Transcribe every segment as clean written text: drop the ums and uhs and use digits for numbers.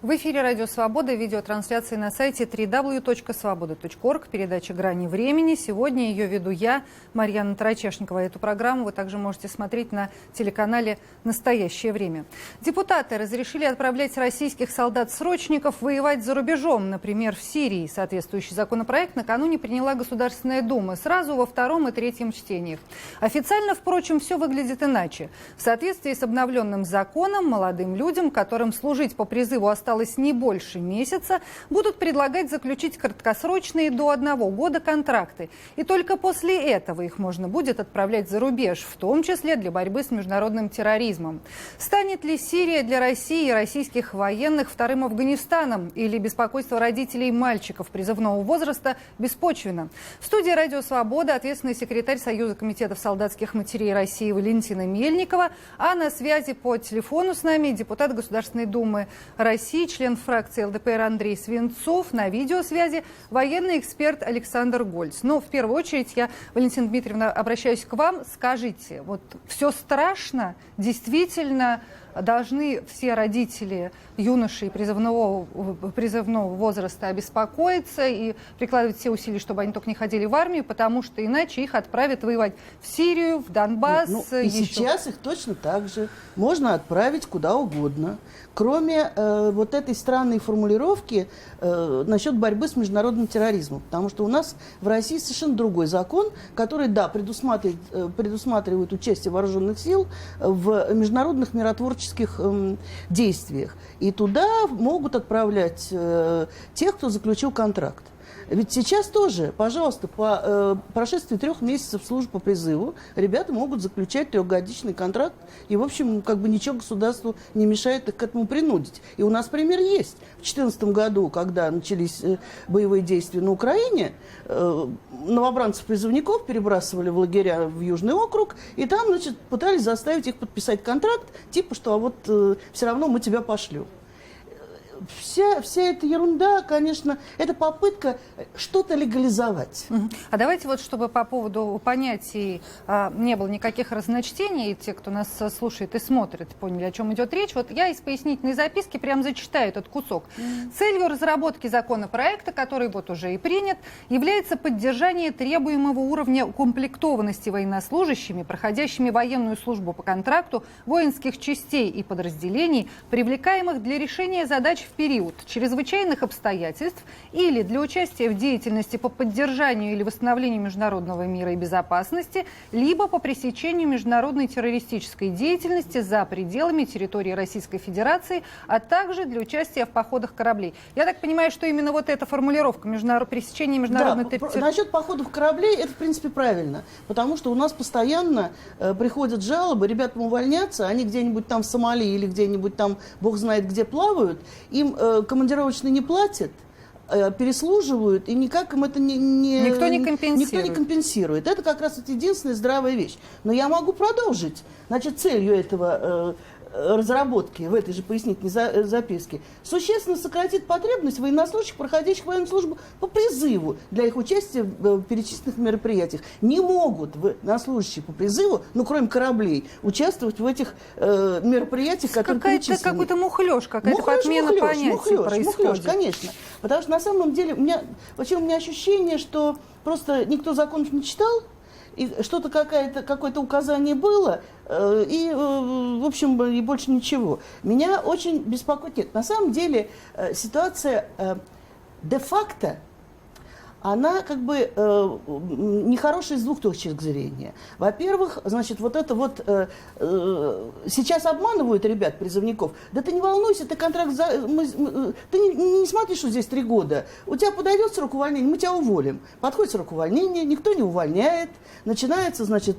В эфире «Радио Свобода», видеотрансляции на сайте www.svoboda.org, передача «Грани времени». Сегодня ее веду я, Марьяна Тарачешникова. Эту программу вы также можете смотреть на телеканале «Настоящее время». Депутаты разрешили отправлять российских солдат-срочников воевать за рубежом, например, в Сирии. Соответствующий законопроект накануне приняла Государственная Дума сразу во втором и третьем чтениях. Официально, впрочем, все выглядит иначе. В соответствии с обновленным законом молодым людям, которым служить по призыву осталось не больше месяца, будут предлагать заключить краткосрочные до 1 года контракты. И только после этого их можно будет отправлять за рубеж, в том числе для борьбы с международным терроризмом. Станет ли Сирия для России и российских военных вторым Афганистаном? Или беспокойство родителей мальчиков призывного возраста беспочвенно? В студии «Радио Свобода» ответственный секретарь Союза комитетов солдатских матерей России Валентина Мельникова, а на связи по телефону с нами депутат Государственной Думы России, член фракции ЛДПР Андрей Свинцов, на видеосвязи военный эксперт Александр Гольц. Но в первую очередь я, Валентина Дмитриевна, обращаюсь к вам. Скажите, вот все страшно? Действительно должны все родители юношей призывного возраста обеспокоиться и прикладывать все усилия, чтобы они только не ходили в армию, потому что иначе их отправят воевать в Сирию, в Донбасс. И сейчас их точно так же можно отправить куда угодно. Кроме вот этой странной формулировки насчет борьбы с международным терроризмом. Потому что у нас в России совершенно другой закон, который, да, предусматривает участие вооруженных сил в международных миротворческих действиях. И туда могут отправлять тех, кто заключил контракт. Ведь сейчас тоже, пожалуйста, по прошествии 3 месяцев службы по призыву ребята могут заключать 3-годичный контракт, и, в общем, как бы ничего государству не мешает их к этому принудить. И у нас пример есть. В 2014 году, когда начались боевые действия на Украине, новобранцев-призывников перебрасывали в лагеря в Южный округ, и там, значит, пытались заставить их подписать контракт, типа, что а вот все равно мы тебя пошлем. Вся эта ерунда, конечно, это попытка что-то легализовать. А давайте вот, чтобы по поводу понятий не было никаких разночтений, и те, кто нас слушает и смотрит, поняли, о чем идет речь. Вот я из пояснительной записки прям зачитаю этот кусок. Целью разработки законопроекта, который вот уже и принят, является поддержание требуемого уровня укомплектованности военнослужащими, проходящими военную службу по контракту, воинских частей и подразделений, привлекаемых для решения задач в период чрезвычайных обстоятельств или для участия в деятельности по поддержанию или восстановлению международного мира и безопасности, либо по пресечению международной террористической деятельности за пределами территории Российской Федерации, а также для участия в походах кораблей. Я так понимаю, что именно вот эта формулировка пресечения международной территории... Насчет походов кораблей это, в принципе, правильно, потому что у нас постоянно приходят жалобы, ребятам увольняться, они где-нибудь там в Сомали или где-нибудь там, бог знает где, плавают, им командировочные не платят, переслуживают, и никак им это никто не компенсирует. Это как раз единственная здравая вещь. Но я могу продолжить. Значит, целью этого разработки в этой же пояснительной записке существенно сократит потребность военнослужащих, проходящих военную службу по призыву для их участия в перечисленных мероприятиях. Не могут военнослужащие по призыву, ну, кроме кораблей, участвовать в этих мероприятиях, которые перечислены. Какой-то мухлёж, какая-то подмена понятий происходит. Мухлёж, конечно. Потому что на самом деле у меня ощущение, что просто никто законов не читал, и что-то какое-то указание было, и, в общем, и больше ничего. Меня очень беспокоит. Нет, на самом деле ситуация де-факто, она как бы нехорошая с двух точек зрения. Во-первых, значит, вот это вот сейчас обманывают ребят, призывников. Да ты не волнуйся, ты контракт... Ты не смотри, что здесь 3 года. У тебя подойдет срок увольнения, мы тебя уволим. Подходит срок увольнения, никто не увольняет. Начинаются, значит,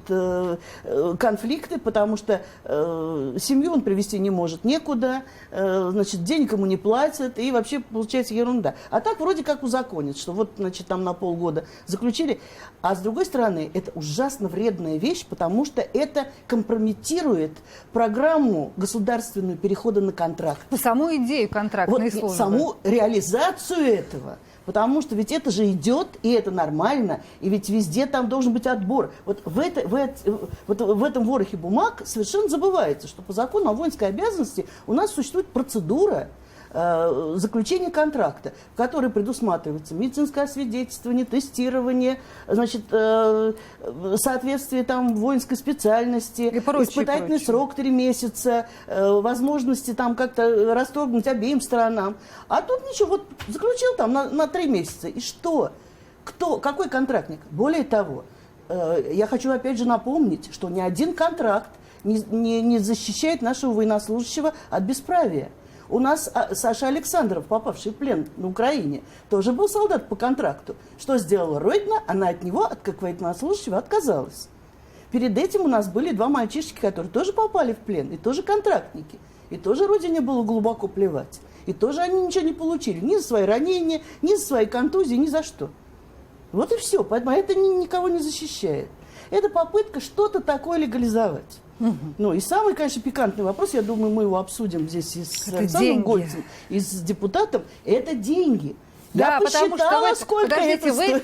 конфликты, потому что семью он привезти не может некуда, значит, денег ему не платят, и вообще получается ерунда. А так вроде как узаконят, что вот, значит, там на полгода заключили. А с другой стороны, это ужасно вредная вещь, потому что это компрометирует программу государственную перехода на контракт. Саму идею контрактной службы. Саму реализацию этого. Потому что ведь это же идет, и это нормально, и ведь везде там должен быть отбор. Вот в этом ворохе бумаг совершенно забывается, что по закону о воинской обязанности у нас существует процедура заключение контракта, в который предусматривается медицинское освидетельствование, тестирование, значит, соответствие там воинской специальности, испытательный срок 3 месяца, возможности там как-то расторгнуть обеим сторонам. А тут ничего, вот заключил там на 3 месяца. И что? Кто? Какой контрактник? Более того, я хочу опять же напомнить, что ни один контракт не защищает нашего военнослужащего от бесправия. У нас Саша Александров, попавший в плен на Украине, тоже был солдат по контракту. Что сделала Родина? Она от него, как военнослужащего, отказалась. Перед этим у нас были 2 мальчишки, которые тоже попали в плен, и тоже контрактники. И тоже Родине было глубоко плевать. И тоже они ничего не получили. Ни за свои ранения, ни за свои контузии, ни за что. Вот и все. Поэтому это никого не защищает. Это попытка что-то такое легализовать. Ну и самый, конечно, пикантный вопрос, я думаю, мы его обсудим здесь и с Александром Гольцем, и с депутатом, это деньги. Да, я потому что сколько подождите, это стоит.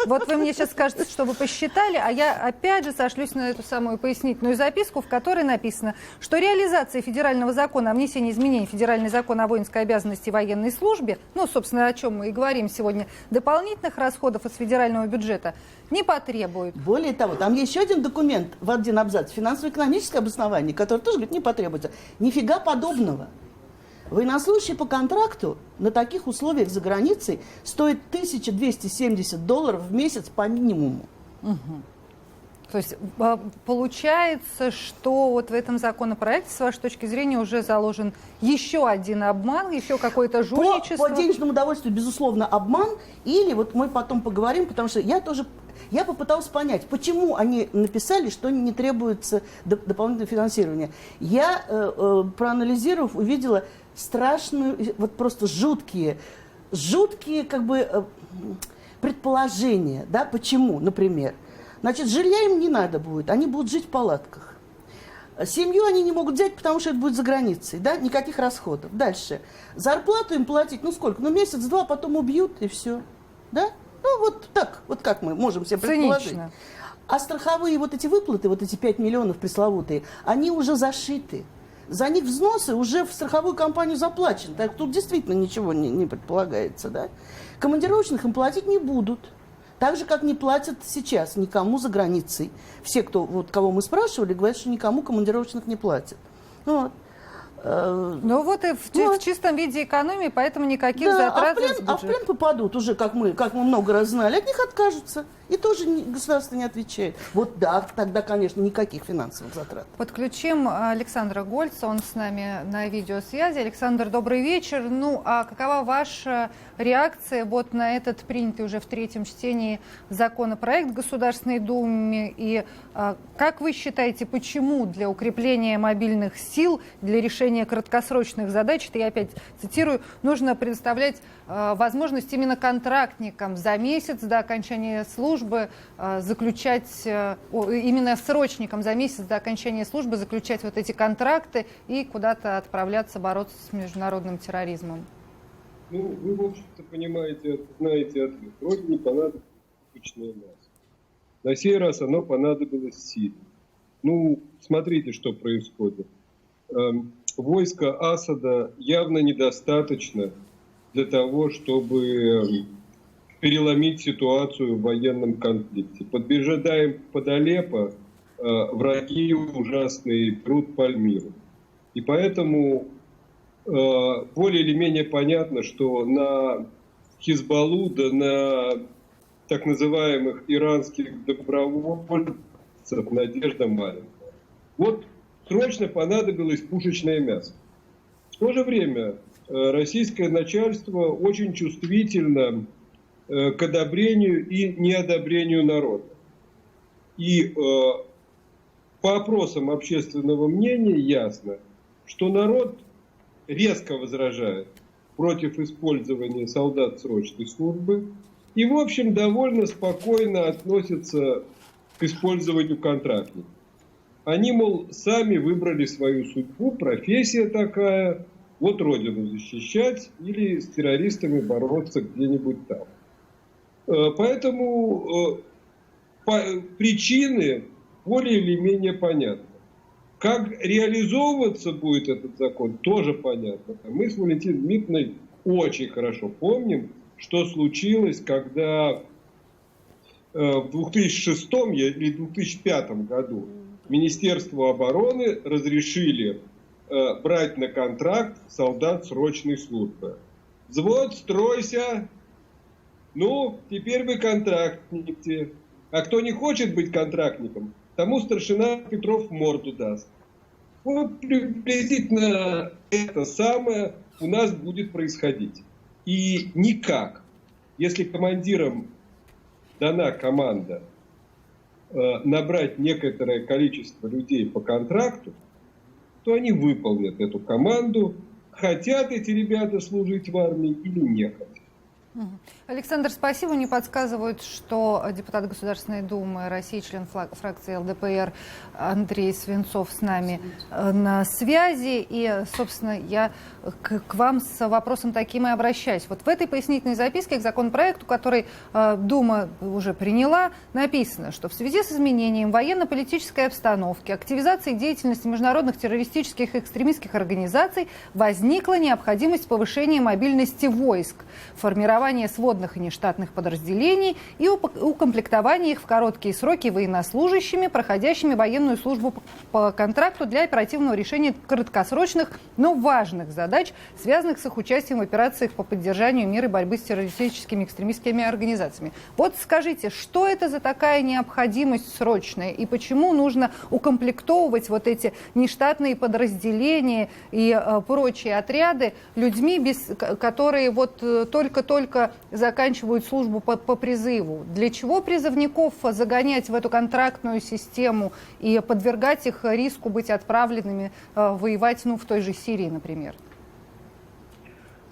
вы мне сейчас скажете, что вы посчитали, а я опять же сошлюсь на эту самую пояснительную записку, в которой написано, что реализация федерального закона о внесении изменений в федеральный закон о воинской обязанности и военной службе, ну, собственно, о чем мы и говорим сегодня, дополнительных расходов из федерального бюджета не потребует. Более того, там есть еще один документ в один абзац, финансово-экономическое обоснование, который тоже говорит, не потребуется. Нифига подобного. Военнослужащий по контракту на таких условиях за границей стоит $1270 в месяц по минимуму. Угу. То есть получается, что вот в этом законопроекте, с вашей точки зрения, уже заложен еще один обман, еще какое-то жульничество? По денежному удовольствию, безусловно, обман. Или вот мы потом поговорим, потому что я попыталась понять, почему они написали, что не требуется дополнительное финансирование. Я, проанализировав, увидела страшную, вот просто жуткие как бы предположения, да, почему, например. Значит, жилья им не надо будет, они будут жить в палатках. Семью они не могут взять, потому что это будет за границей, да, никаких расходов. Дальше. Зарплату им платить, ну сколько, ну месяц-два, потом убьют и все, да. Ну вот так, вот как мы можем себе предположить. Цинично. А страховые вот эти выплаты, вот эти 5 миллионов пресловутые, они уже зашиты. За них взносы уже в страховую компанию заплачены. Так тут действительно ничего не предполагается, да. Командировочных им платить не будут. Так же, как не платят сейчас никому за границей. Все, кого мы спрашивали, говорят, что никому командировочных не платят. Вот. Ну вот и в чистом виде экономии, поэтому никаких затрат. А в плен попадут уже, как мы много раз знали, от них откажутся. И тоже государство не отвечает. Вот да, тогда, конечно, никаких финансовых затрат. Подключим Александра Гольца, он с нами на видеосвязи. Александр, добрый вечер. Ну, а какова ваша реакция вот на этот принятый уже в 3-м чтении законопроект в Государственной Думе? И как вы считаете, почему для укрепления мобильных сил, для решения краткосрочных задач, это я опять цитирую, нужно предоставлять возможность именно контрактникам за месяц до окончания службы заключать, именно срочникам за месяц до окончания службы заключать вот эти контракты и куда-то отправляться бороться с международным терроризмом? Ну, вы, в общем-то, знаете ответ. Родине понадобилось пушечное мясо. На сей раз оно понадобилось силе. Ну, смотрите, что происходит. Войска Асада явно недостаточно для того, чтобы переломить ситуацию в военном конфликте. Подбежаем под Алеппо, враги ужасные прут Пальмиру. И поэтому более или менее понятно, что на Хизбаллу, да на так называемых иранских добровольцев надежда маленькая. Вот срочно понадобилось пушечное мясо. В то же время российское начальство очень чувствительно к одобрению и неодобрению народа. И по опросам общественного мнения ясно, что народ резко возражает против использования солдат срочной службы и, в общем, довольно спокойно относится к использованию контрактников. Они, мол, сами выбрали свою судьбу, профессия такая, вот родину защищать или с террористами бороться где-нибудь там. Поэтому причины более или менее понятны. Как реализовываться будет этот закон, тоже понятно. Мы с Валентиной Дмитриевной очень хорошо помним, что случилось, когда в 2006 или 2005 году Министерству обороны разрешили брать на контракт солдат срочной службы. Взвод, стройся, ну, теперь вы контрактники. А кто не хочет быть контрактником, тому старшина Петров в морду даст. Вот приблизительно это самое у нас будет происходить. И никак, если командирам дана команда набрать некоторое количество людей по контракту, то они выполнят эту команду, хотят эти ребята служить в армии или не хотят. Александр, спасибо. Мне подсказывают, что депутат Государственной Думы России, член фракции ЛДПР Андрей Свинцов с нами на связи. И, собственно, я к вам с вопросом таким и обращаюсь. Вот в этой пояснительной записке к законопроекту, который Дума уже приняла, написано, что в связи с изменением военно-политической обстановки, активизацией деятельности международных террористических и экстремистских организаций возникла необходимость повышения мобильности войск, формирования сводных и нештатных подразделений и укомплектования их в короткие сроки военнослужащими, проходящими военную службу по контракту для оперативного решения краткосрочных, но важных задач, связанных с их участием в операциях по поддержанию мира и борьбы с террористическими и экстремистскими организациями. Вот скажите, что это за такая необходимость срочная и почему нужно укомплектовывать вот эти нештатные подразделения и прочие отряды людьми, которые вот только заканчивают службу по призыву? Для чего призывников загонять в эту контрактную систему и подвергать их риску быть отправленными воевать, в той же Сирии, например?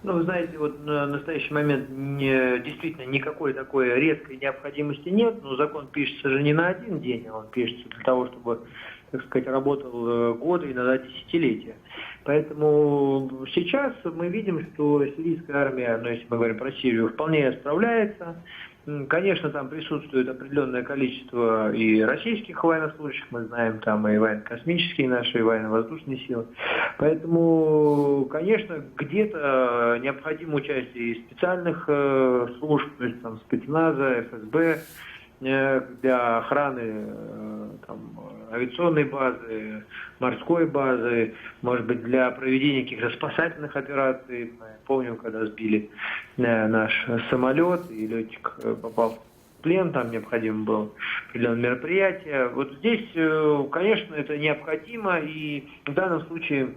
Ну, вы знаете, вот на настоящий момент действительно никакой такой резкой необходимости нет, но закон пишется же не на один день, а он пишется для того, чтобы, так сказать, работал годы, иногда десятилетия. Поэтому сейчас мы видим, что сирийская армия, если мы говорим про Сирию, вполне справляется. Конечно, там присутствует определенное количество и российских военнослужащих, мы знаем, там и военно-космические наши, и военно-воздушные силы. Поэтому, конечно, где-то необходимо участие и специальных служб, то есть там спецназа, ФСБ, для охраны там, авиационной базы, морской базы, может быть, для проведения каких-то спасательных операций. Мы помним, когда сбили наш самолет, и летчик попал в плен, там необходимо было определенное мероприятие. Вот здесь, конечно, это необходимо, и в данном случае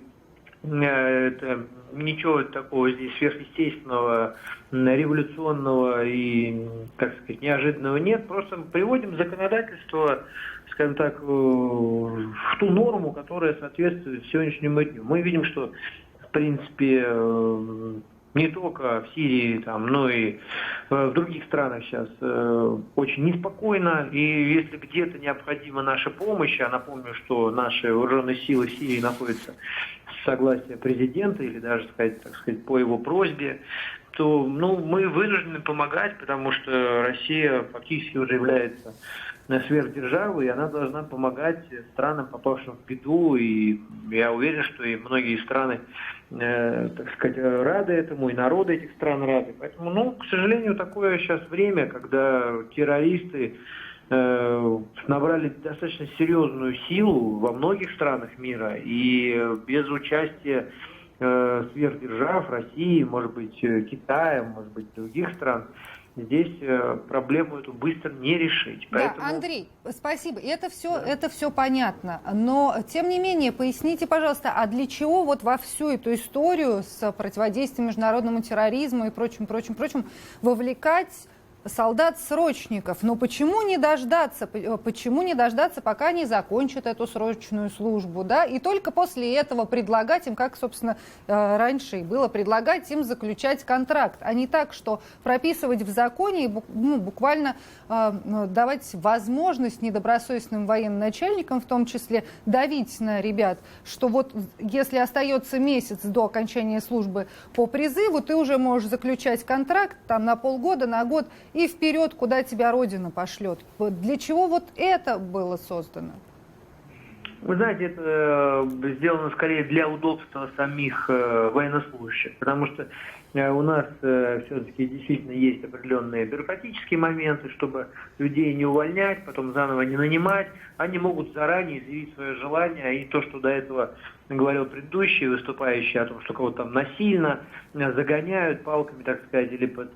это ничего такого здесь сверхъестественного, революционного и, так сказать, неожиданного нет. Просто приводим законодательство, скажем так, в ту норму, которая соответствует сегодняшнему дню. Мы видим, что, в принципе, не только в Сирии, но и в других странах сейчас очень неспокойно. И если где-то необходима наша помощь, а напомню, что наши вооруженные силы в Сирии находятся с согласия президента или даже, так сказать, по его просьбе, то мы вынуждены помогать, потому что Россия фактически уже является сверхдержавой, и она должна помогать странам, попавшим в беду. И я уверен, что и многие страны, так сказать, рады этому, и народы этих стран рады. Поэтому, к сожалению, такое сейчас время, когда террористы набрали достаточно серьезную силу во многих странах мира, и без участия сверхдержав, России, может быть, Китая, может быть, других стран, здесь проблему эту быстро не решить. Поэтому... Да, Андрей, спасибо. Это все понятно. Но, тем не менее, поясните, пожалуйста, а для чего вот во всю эту историю с противодействием международному терроризму и прочим вовлекать солдат-срочников? Но почему не дождаться, пока они закончат эту срочную службу, да? И только после этого предлагать им, как, собственно, раньше и было, предлагать им заключать контракт, а не так, что прописывать в законе и буквально давать возможность недобросовестным военачальникам, в том числе, давить на ребят, что вот если остается месяц до окончания службы по призыву, ты уже можешь заключать контракт там на полгода, на год, и вперед, куда тебя Родина пошлет. Для чего вот это было создано? Вы знаете, это сделано скорее для удобства самих военнослужащих, потому что у нас все-таки действительно есть определенные бюрократические моменты, чтобы людей не увольнять, потом заново не нанимать. Они могут заранее заявить свое желание, и то, что до этого говорил предыдущий выступающий о том, что кого-то там насильно загоняют палками, так сказать, или под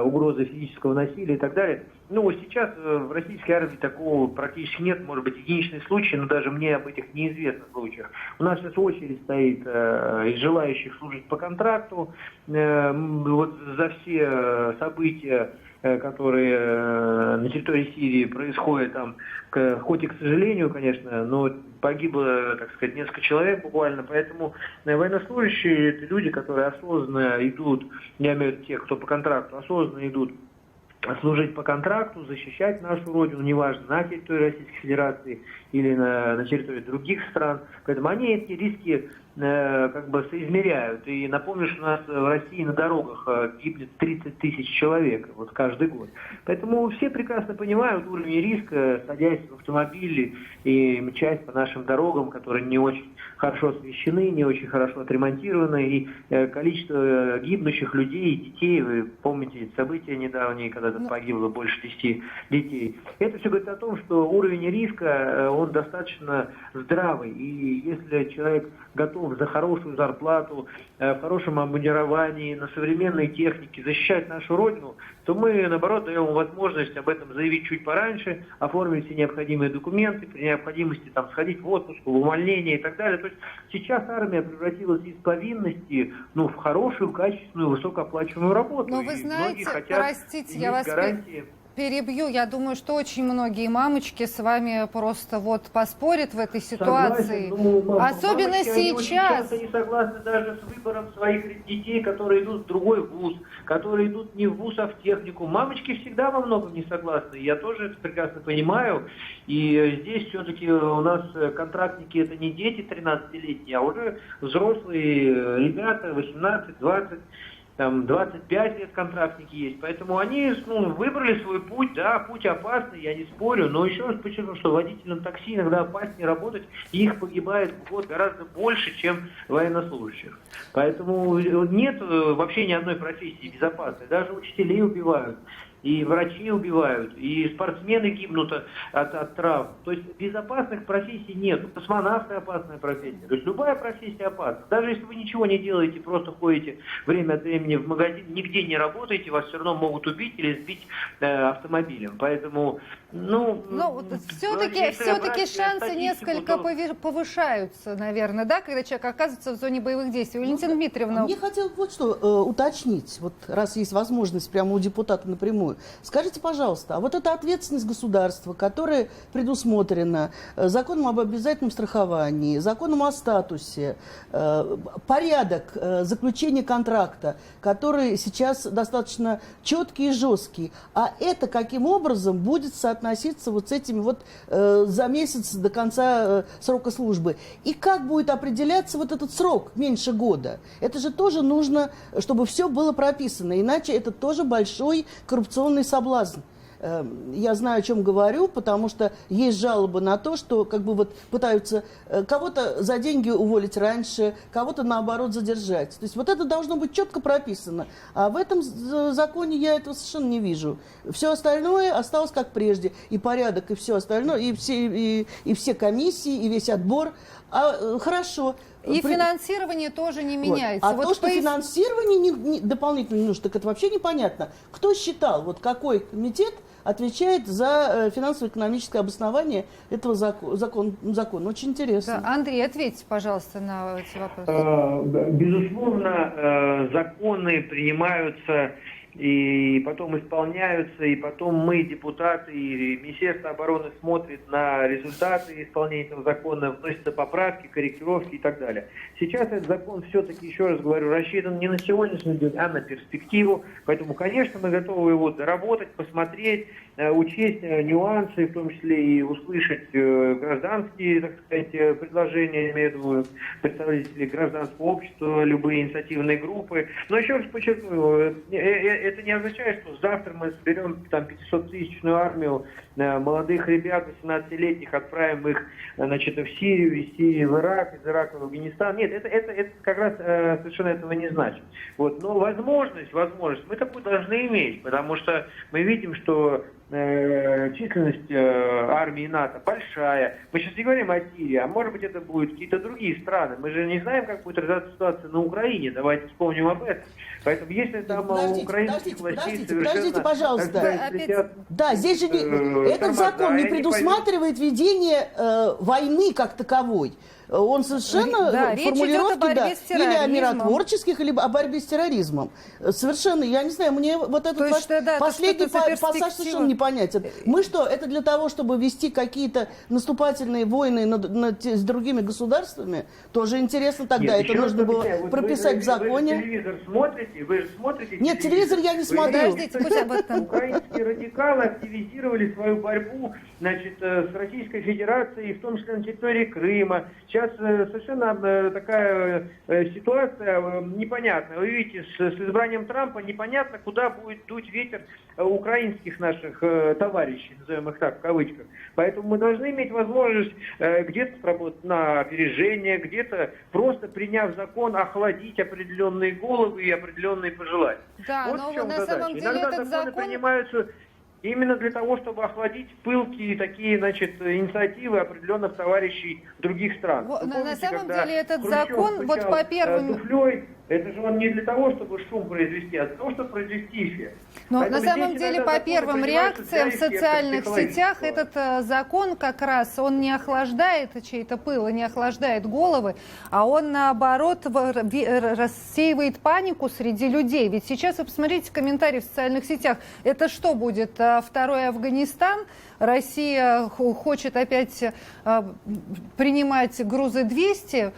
угрозой физического насилия и так далее. Ну, сейчас в российской армии такого практически нет, может быть, единичный случай, но даже мне об этих неизвестных случаях. У нас сейчас очередь стоит из желающих служить по контракту. Вот за все события, которые на территории Сирии происходят, там, хоть и к сожалению, конечно, но погибло, так сказать, несколько человек буквально, поэтому военнослужащие – это люди, которые осознанно идут, я имею в виду тех, кто по контракту, осознанно идут служить по контракту, защищать нашу родину, неважно, на территории Российской Федерации или на территории других стран. Поэтому они эти риски как бы соизмеряют. И напомню, что у нас в России на дорогах гибнет 30 тысяч человек вот каждый год. Поэтому все прекрасно понимают уровень риска, садясь в автомобили и мчась по нашим дорогам, которые не очень хорошо освещены, не очень хорошо отремонтированы. И количество гибнущих людей и детей, вы помните события недавние, когда погибло больше 10 детей. Это все говорит о том, что уровень риска, он достаточно здравый. И если человек готов за хорошую зарплату, в хорошем обмундировании, на современной технике защищать нашу родину, то мы, наоборот, даем возможность об этом заявить чуть пораньше, оформить все необходимые документы, при необходимости там сходить в отпуск, в увольнение и так далее. То есть сейчас армия превратилась из повинности, в хорошую, качественную, высокооплачиваемую работу. Но вы знаете, простите, я вас перебью. Я думаю, что очень многие мамочки с вами просто вот поспорят в этой ситуации. Согласен, особенно мамочки, сейчас. Они очень часто не согласны даже с выбором своих детей, которые идут в другой вуз, которые идут не в вуз, а в технику. Мамочки всегда во многом не согласны. Я тоже это прекрасно понимаю. И здесь все-таки у нас контрактники это не дети 13-летние, а уже взрослые ребята, 18, 20. Там 25 лет контрактники есть, поэтому они выбрали свой путь, да, путь опасный, я не спорю, но еще раз подчеркну, что водителям такси иногда опаснее работать, и их погибает в год гораздо больше, чем военнослужащих. Поэтому нет вообще ни одной профессии безопасной, даже учителей убивают. И врачи убивают, и спортсмены гибнут от травм. То есть безопасных профессий нет. Космонавты опасная профессия. То есть любая профессия опасна. Даже если вы ничего не делаете, просто ходите время от времени в магазин, нигде не работаете, вас все равно могут убить или сбить автомобилем. Поэтому, все-таки шансы несколько повышаются, наверное, да, когда человек оказывается в зоне боевых действий. Валентина Дмитриевна. Мне хотелось вот что уточнить, вот раз есть возможность прямо у депутата напрямую. Скажите, пожалуйста, а вот эта ответственность государства, которая предусмотрена законом об обязательном страховании, законом о статусе, порядок заключения контракта, который сейчас достаточно четкий и жесткий, а это каким образом будет соотноситься вот с этими вот за месяц до конца срока службы? И как будет определяться вот этот срок, меньше года? Это же тоже нужно, чтобы все было прописано, иначе это тоже большой коррупционный соблазн. Я знаю, о чем говорю, потому что есть жалобы на то, что как бы вот пытаются кого-то за деньги уволить раньше, кого-то наоборот задержать. То есть вот это должно быть четко прописано. А в этом законе я этого совершенно не вижу. Все остальное осталось как прежде. И порядок, и все остальное, и все комиссии, и весь отбор. Хорошо. И финансирование тоже не меняется. А то, что финансирование дополнительно не нужно, так это вообще непонятно. Кто считал, вот какой комитет отвечает за финансово-экономическое обоснование этого закона? Очень интересно. Да, Андрей, ответьте, пожалуйста, на эти вопросы. Безусловно, законы принимаются и потом исполняются, и потом мы, депутаты, и Министерство обороны смотрит на результаты исполнения этого закона, вносятся поправки, корректировки и так далее. Сейчас этот закон все-таки, еще раз говорю, рассчитан не на сегодняшний день, а на перспективу, поэтому, конечно, мы готовы его доработать, посмотреть, учесть нюансы, в том числе и услышать гражданские, так сказать, предложения, я имею в виду представителей гражданского общества, любые инициативные группы. Но еще раз подчеркну, это не означает, что завтра мы соберем там 500-тысячную армию молодых ребят, 18-летних, отправим их, значит, в Сирию, из Сирии в Ирак, из Ирака в Афганистан. Нет, это как раз совершенно этого не значит. Вот. Но возможность мы такую должны иметь, потому что мы видим, что численность армии НАТО большая. Мы сейчас не говорим о Сирии, а может быть это будут какие-то другие страны. Мы же не знаем, как будет развиваться ситуация на Украине. Давайте вспомним об этом. Поэтому если там у украинских властей Подождите, пожалуйста. летят, Да, здесь же этот закон не предусматривает ведение войны как таковой. Он совершенно формулировки, или о миротворческих, или о борьбе с терроризмом. Совершенно, я не знаю, мне вот этот ваш последний пассаж совершенно непонятен. Мы что, это для того, чтобы вести какие-то наступательные войны с другими государствами? Тоже интересно тогда. Нет, это нужно было прописать в законе. Вы телевизор смотрите? Вы же смотрите? Нет, телевизор я не смотрю. Украинские радикалы активизировали свою борьбу, значит, с Российской Федерацией, в том числе на территории Крыма. Сейчас совершенно такая ситуация непонятная. Вы видите, с избранием Трампа непонятно, куда будет дуть ветер украинских наших товарищей, назовем их так, в кавычках. Поэтому мы должны иметь возможность где-то сработать на опережение, где-то просто приняв закон, охладить определенные головы и определенные пожелания. Да, вот но в чем на задача. самом деле Иногда этот законы принимаются именно для того, чтобы охладить пылкие такие, значит, инициативы определенных товарищей других стран. На самом деле этот закон, вот по первым... Туфлей, это же он не для того, чтобы шум произвести, а для того, чтобы произвести эффект. Но на самом деле по первым реакциям в социальных сетях этот закон как раз, он не охлаждает чей-то пыл, не охлаждает головы, а он наоборот рассеивает панику среди людей. Ведь сейчас вы посмотрите комментарии в социальных сетях. Это что будет? Второй Афганистан? Россия хочет опять принимать грузы 200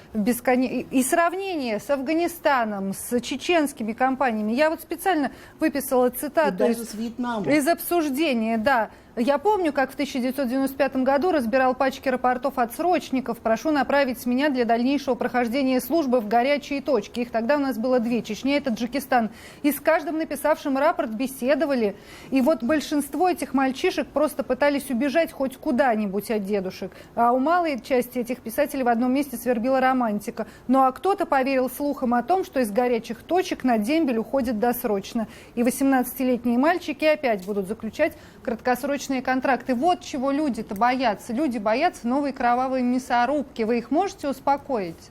и сравнение с Афганистаном, с чеченскими компаниями. Я вот специально выписала цитату из обсуждения, да. Я помню, как в 1995 году разбирал пачки рапортов отсрочников. Прошу направить меня для дальнейшего прохождения службы в горячие точки. Их тогда у нас было 2: Чечня и Таджикистан. И с каждым написавшим рапорт беседовали. И вот большинство этих мальчишек просто пытались убежать хоть куда-нибудь от дедушек. А у малой части этих писателей в одном месте свербила романтика. Ну а кто-то поверил слухам о том, что из горячих точек на дембель уходит досрочно. И 18-летние мальчики опять будут заключать краткосрочные контракты. Вот чего люди-то боятся. Люди боятся новой кровавой мясорубки. Вы их можете успокоить?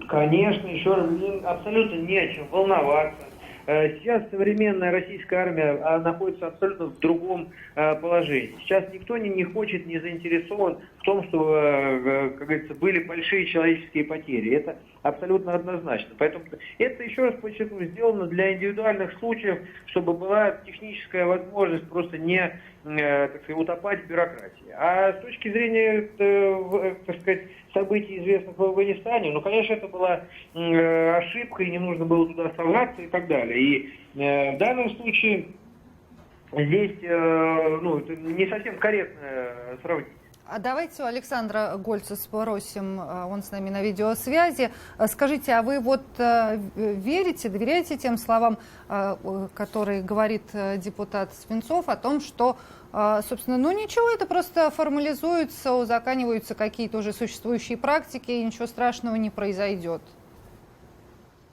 Конечно, еще раз, абсолютно не о чем волноваться. Сейчас современная российская армия находится абсолютно в другом положении. Сейчас никто не хочет, не заинтересован в том, что, как говорится, были большие человеческие потери. Это абсолютно однозначно. Поэтому это, еще раз подчеркну, сделано для индивидуальных случаев, чтобы была техническая возможность просто не, так сказать, утопать в бюрократии. А с точки зрения, так сказать, событий, известных в Афганистане, ну, конечно, это была ошибка, и не нужно было туда соваться и так далее. И в данном случае здесь, ну, это не совсем корректное сравнение. А давайте у Александра Гольца спросим, он с нами на видеосвязи. Скажите, а вы вот верите, доверяете тем словам, которые говорит депутат Свинцов о том, что, собственно, ну ничего, это просто формализуется, узакониваются какие-то уже существующие практики, и ничего страшного не произойдет?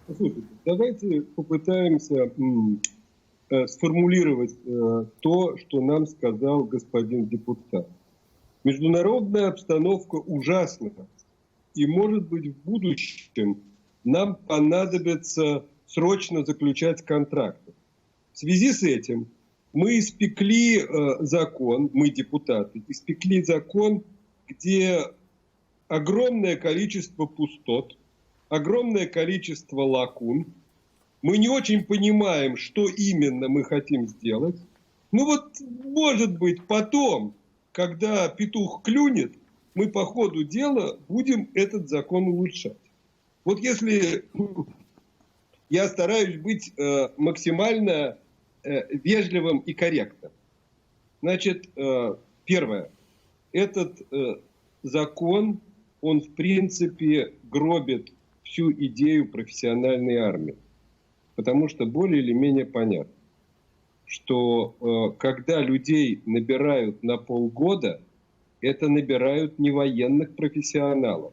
Слушайте, давайте попытаемся сформулировать то, что нам сказал господин депутат. Международная обстановка ужасна, и, может быть, в будущем нам понадобится срочно заключать контракты. В связи с этим мы испекли закон, мы, депутаты, испекли закон, где огромное количество пустот, огромное количество лакун. Мы не очень понимаем, что именно мы хотим сделать. Ну вот, может быть, потом, когда петух клюнет, мы по ходу дела будем этот закон улучшать. Вот если я стараюсь быть максимально вежливым и корректным. Значит, первое. Этот закон, он в принципе гробит всю идею профессиональной армии. Потому что более или менее понятно, что когда людей набирают на полгода, это набирают не военных профессионалов,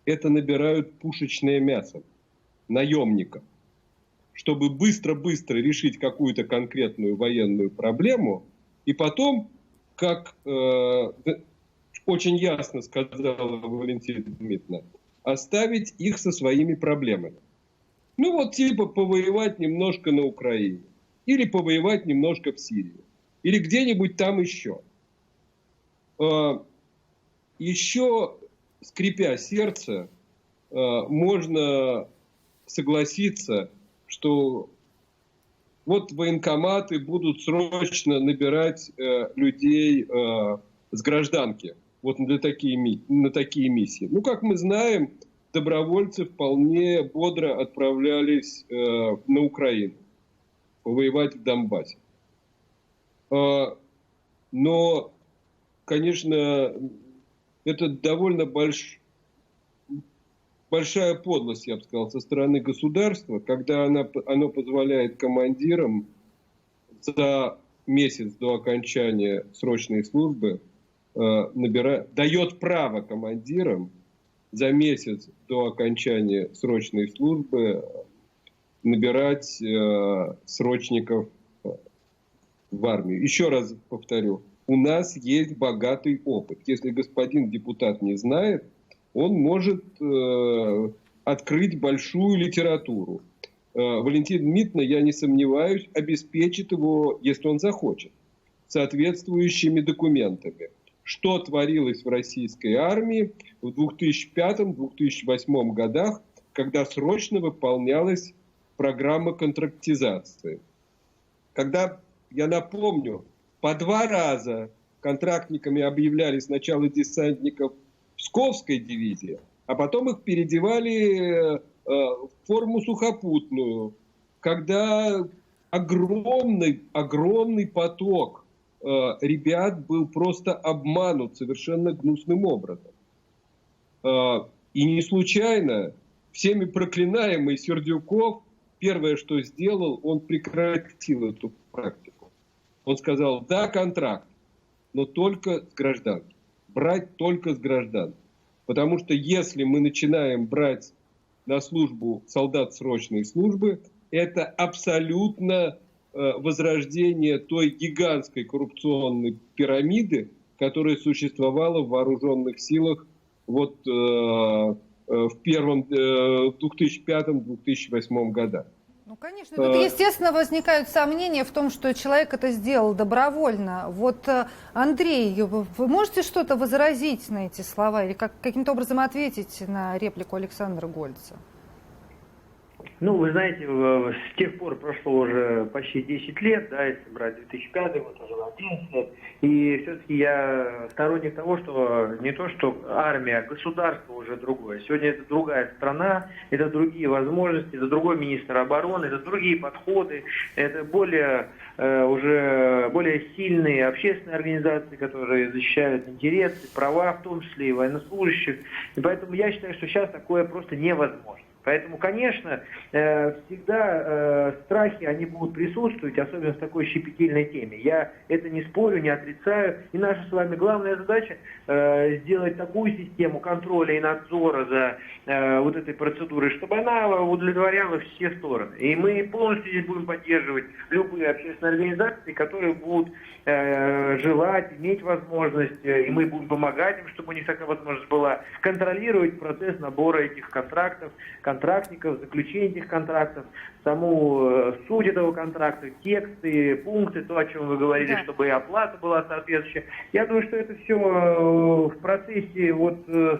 это набирают пушечное мясо, наемников, чтобы быстро-быстро решить какую-то конкретную военную проблему, и потом, как очень ясно сказала Валентина Дмитриевна, оставить их со своими проблемами. Ну вот типа повоевать немножко на Украине, или повоевать немножко в Сирии, или где-нибудь там еще. Еще, скрипя сердце, можно согласиться, что вот военкоматы будут срочно набирать людей с гражданки вот на такие миссии. Ну, как мы знаем, добровольцы вполне бодро отправлялись на Украину повоевать в Донбассе. Но, конечно, это довольно большая подлость, я бы сказал, со стороны государства, когда оно позволяет командирам за месяц до окончания срочной службы дает право командирам за месяц до окончания срочной службы набирать срочников в армию. Еще раз повторю, у нас есть богатый опыт. Если господин депутат не знает, он может открыть большую литературу. Валентина Дмитриевна, я не сомневаюсь, обеспечит его, если он захочет, соответствующими документами. Что творилось в российской армии в 2005-2008 годах, когда срочно выполнялась программа контрактизации. Когда, я напомню, по 2 раза контрактниками объявляли сначала десантников Псковской дивизии, а потом их переодевали в форму сухопутную, когда огромный поток ребят был просто обманут совершенно гнусным образом. И не случайно всеми проклинаемый Сердюков первое, что сделал, он прекратил эту практику. Он сказал, да, контракт, но только с гражданки. Брать только с граждан. Потому что если мы начинаем брать на службу солдат срочной службы, это абсолютно возрождение той гигантской коррупционной пирамиды, которая существовала в вооруженных силах вот, в 2005-2008 годах. Ну, конечно, тут, естественно, возникают сомнения в том, что человек это сделал добровольно. Вот, Андрей, вы можете что-то возразить на эти слова или каким-то образом ответить на реплику Александра Гольца? Ну, вы знаете, с тех пор прошло уже почти 10 лет, да, если брать 2005 год, уже 11 лет. И все-таки я сторонник того, что не то, что армия, а государство уже другое. Сегодня это другая страна, это другие возможности, это другой министр обороны, это другие подходы, это уже более сильные общественные организации, которые защищают интересы, права, в том числе и военнослужащих. И поэтому я считаю, что сейчас такое просто невозможно. Поэтому, конечно, всегда страхи, они будут присутствовать, особенно в такой щепетильной теме. Я это не спорю, не отрицаю. И наша с вами главная задача сделать такую систему контроля и надзора за вот этой процедурой, чтобы она удовлетворяла все стороны. И мы полностью здесь будем поддерживать любые общественные организации, которые будут желать, иметь возможность, и мы будем помогать им, чтобы у них такая возможность была, контролировать процесс набора этих контрактников, заключения этих контрактов, саму суть этого контракта, тексты, пункты, то, о чем вы говорили, да, чтобы и оплата была соответствующая. Я думаю, что это все в процессе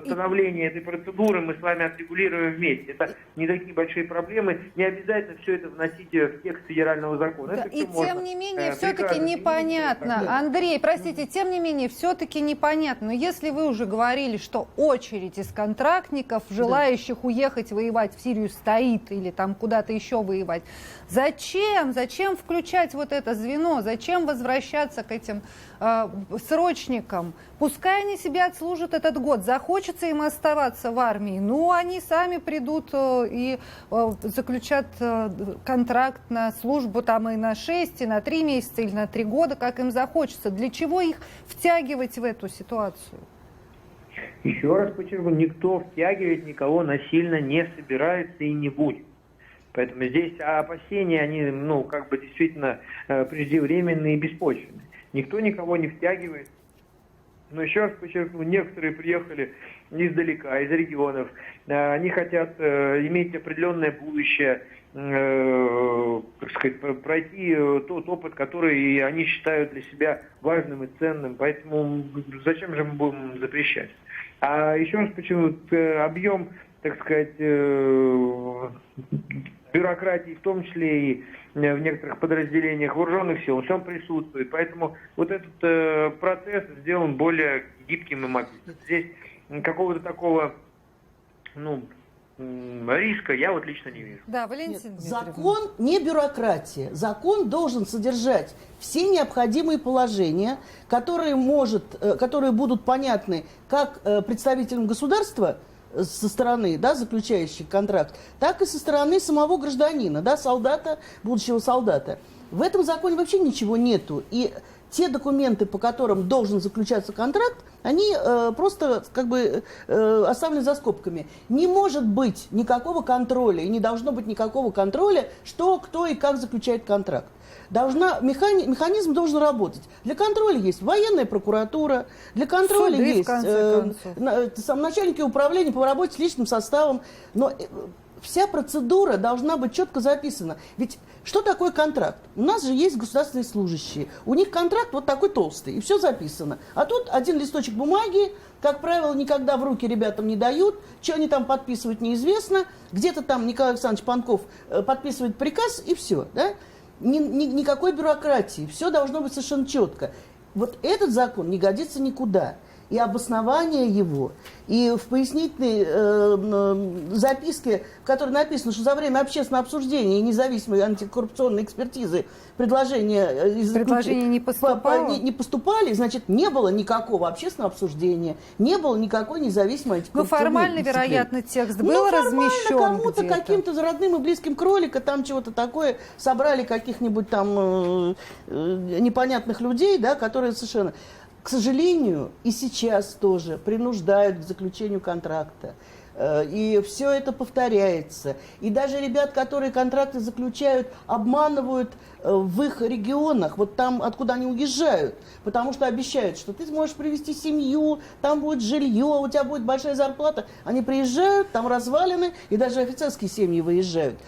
становления этой процедуры мы с вами отрегулируем вместе. Это не такие большие проблемы. Не обязательно все это вносить в текст федерального закона. Да, и тем не менее, все-таки непонятно. Андрей, простите, тем не менее, все-таки непонятно. Но если вы уже говорили, что очередь из контрактников, желающих уехать воевать в Сирию, стоит или там куда-то еще воевать. Зачем? Зачем включать вот это звено? Зачем возвращаться к этим срочникам? Пускай они себе отслужат этот год. Захочется им оставаться в армии, ну, они сами придут и заключат контракт на службу там и на 6, и на 3 месяца, или на 3 года, как им захочется. Для чего их втягивать в эту ситуацию? Еще раз подчеркну, никто втягивать никого насильно не собирается и не будет. Поэтому здесь опасения, они, ну, как бы действительно преждевременные и беспочвенные. Никто никого не втягивает. Но еще раз подчеркну, некоторые приехали издалека, из регионов. Они хотят иметь определенное будущее, так сказать, пройти тот опыт, который они считают для себя важным и ценным. Поэтому зачем же мы будем запрещать? А еще раз почему объем, так сказать, бюрократии, в том числе и в некоторых подразделениях вооруженных сил, он присутствует. Поэтому вот этот процесс сделан более гибким и мобильным. Здесь какого-то такого, ну, риска я вот лично не вижу. Да, Валентина Дмитриевна. Закон не бюрократия. Закон должен содержать все необходимые положения, которые будут понятны как представителям государства со стороны, да, заключающих контракт, так и со стороны самого гражданина, да, солдата, будущего солдата. В этом законе вообще ничего нету. И те документы, по которым должен заключаться контракт, они просто как бы оставлены за скобками. Не может быть никакого контроля, и не должно быть никакого контроля, что, кто и как заключает контракт. Механизм должен работать. Для контроля есть военная прокуратура, для контроля суды, есть в конце концов. начальники управления по работе с личным составом. Но вся процедура должна быть четко записана. Ведь что такое контракт? У нас же есть государственные служащие. У них контракт вот такой толстый, и все записано. А тут один листочек бумаги, как правило, никогда в руки ребятам не дают. Что они там подписывают, неизвестно. Где-то там Николай Александрович Панков подписывает приказ, и все. Да? Никакой бюрократии. Все должно быть совершенно четко. Вот этот закон не годится никуда. И обоснование его, и в пояснительной записке, в которой написано, что за время общественного обсуждения и независимой антикоррупционной экспертизы предложения не поступали, значит, не было никакого общественного обсуждения, не было никакой независимой антикоррупционной формально, дисциплины. Вероятно, текст был размещен кому-то, где-то. каким-то родным и близким кролика, там чего-то такое, собрали каких-нибудь там непонятных людей, да, которые совершенно... К сожалению, и сейчас тоже принуждают к заключению контракта. И все это повторяется. И даже ребят, которые контракты заключают, обманывают в их регионах, вот там, откуда они уезжают. Потому что обещают, что ты сможешь привезти семью, там будет жилье, у тебя будет большая зарплата. Они приезжают, там развалины, и даже офицерские семьи выезжают.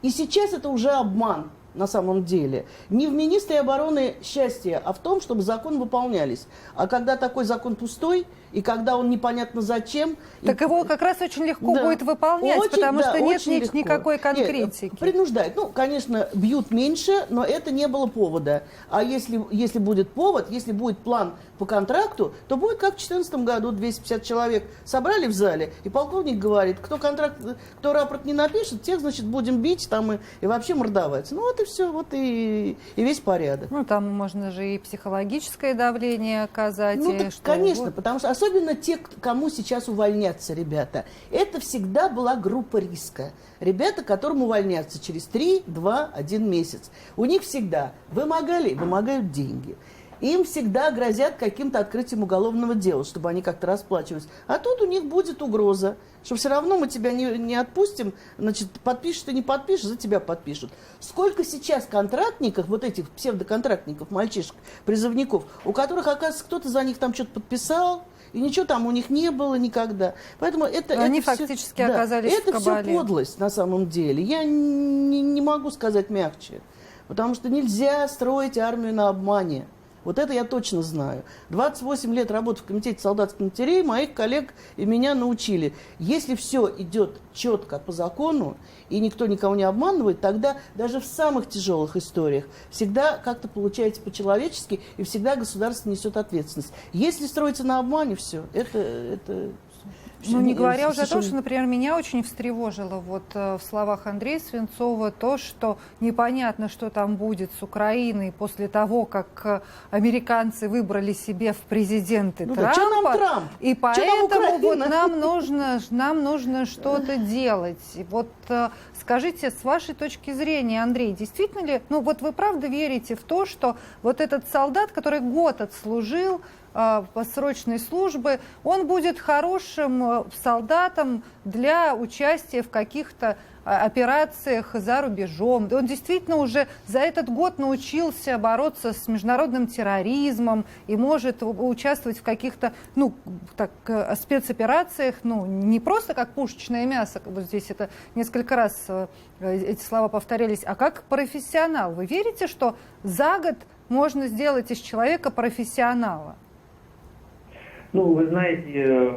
И сейчас это уже обман. На самом деле. Не в министре обороны счастье, а в том, чтобы законы выполнялись. А когда такой закон пустой, и когда он непонятно зачем... Так его как раз очень легко будет выполнять, потому что нет никакой конкретики. Нет, принуждают. Ну, конечно, бьют меньше, но это не было повода. А если будет повод, если будет план по контракту, то будет как в 2014 году 250 человек собрали в зале, и полковник говорит, кто рапорт не напишет, тех, значит, будем бить там и вообще мордовать. Ну, вот и все, вот и весь порядок. Ну, там можно же и психологическое давление оказать. Ну, так, конечно, потому что особенно те, кому сейчас увольняться, ребята, это всегда была группа риска. Ребята, которым увольняться через 3, 2, 1 месяц. У них всегда вымогают деньги. Им всегда грозят каким-то открытием уголовного дела, чтобы они как-то расплачивались. А тут у них будет угроза, что все равно мы тебя не отпустим, значит, подпишешь ты, не подпишешь, за тебя подпишут. Сколько сейчас контрактников, вот этих псевдоконтрактников, мальчишек, призывников, у которых, оказывается, кто-то за них там что-то подписал, и ничего там у них не было никогда. Поэтому они фактически оказались в кабале. Это все подлость на самом деле. Я не могу сказать мягче. Потому что нельзя строить армию на обмане. Вот это я точно знаю. 28 лет работы в комитете солдатских матерей моих коллег и меня научили. Если все идет четко по закону, и никто никого не обманывает, тогда даже в самых тяжелых историях всегда как-то получается по-человечески, и всегда государство несет ответственность. Если строится на обмане, все, это... Ну, не говоря уже о том, что, например, меня очень встревожило вот в словах Андрея Свинцова то, что непонятно, что там будет с Украиной после того, как американцы выбрали себе в президенты Ну Трампа. да, что нам Трамп? И Чё нам поэтому вот Украина? нам нужно что-то делать. И вот скажите, с вашей точки зрения, Андрей, действительно ли, ну вот вы правда верите в то, что вот этот солдат, который год отслужил по срочной службе, он будет хорошим солдатом для участия в каких-то операциях за рубежом. Он действительно уже за этот год научился бороться с международным терроризмом и может участвовать в каких-то спецоперациях, не просто как пушечное мясо, вот здесь это несколько раз эти слова повторялись, а как профессионал. Вы верите, что за год можно сделать из человека профессионала? Ну, вы знаете,